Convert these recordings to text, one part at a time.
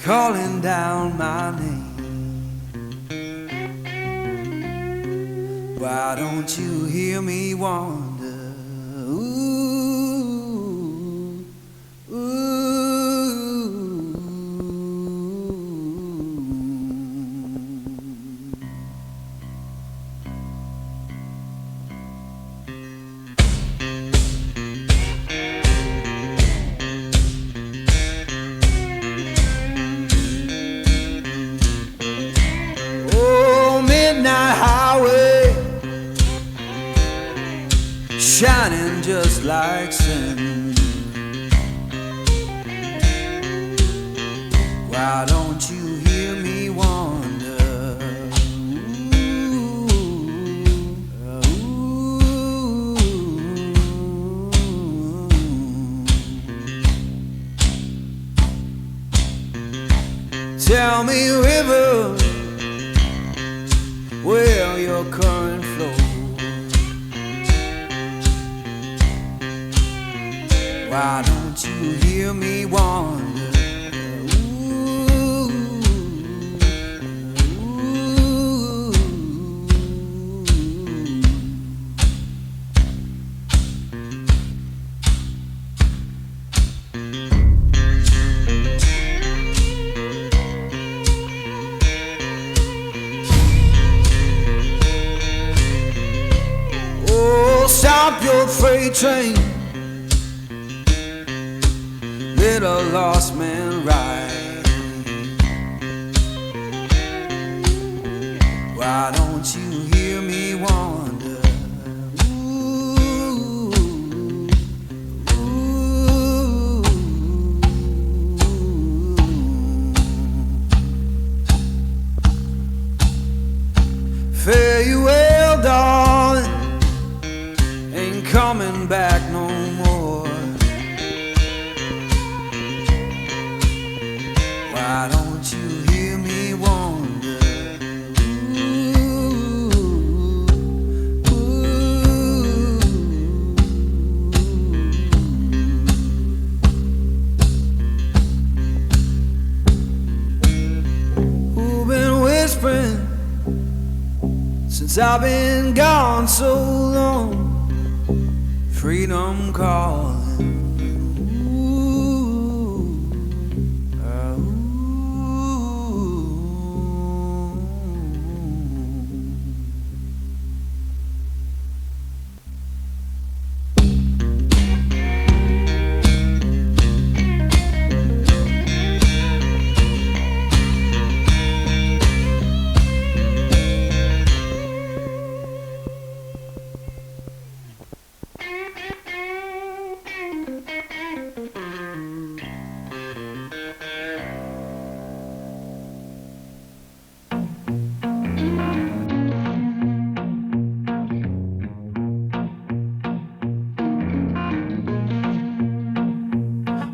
calling down my name. Why don't you hear me wonder? Ooh, ooh. Oh, midnight highway, shining just like sin. Why don't you hear me wonder? Ooh, ooh. Tell me, river, where your current flows. Why don't you hear me wonder? Ooh, ooh. Oh, stop your freight train, let a lost man ride. Why don't you hear me wonder? Ooh, ooh. Fare you well, darling, ain't coming back no more. Why don't you hear me wonder? Ooh, ooh. Who been whispering since I've been gone so long? Freedom calling.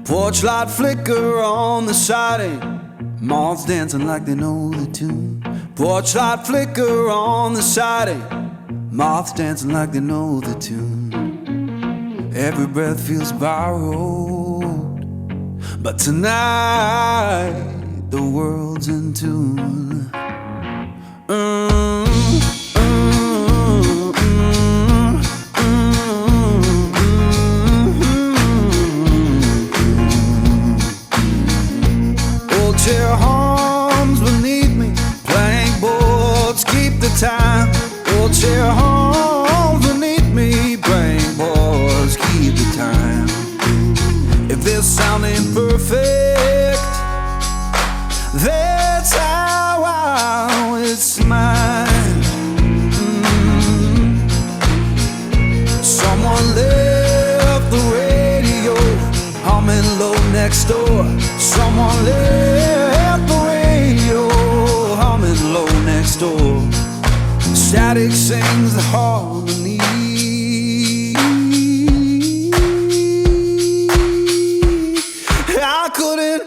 Porch light flicker on the siding, moths dancing like they know the tune. Porch light flicker on the siding, moths dancing like they know the tune. Every breath feels borrowed, but tonight the world's in tune. Chair hums beneath me, plank boards keep the time. Old chair hums beneath me, plank boards keep the time. If this sound ain't perfect, that's how it's mine. Someone left the radio humming low next door. Someone left the radio humming low next door. Static sings the harmony. I couldn't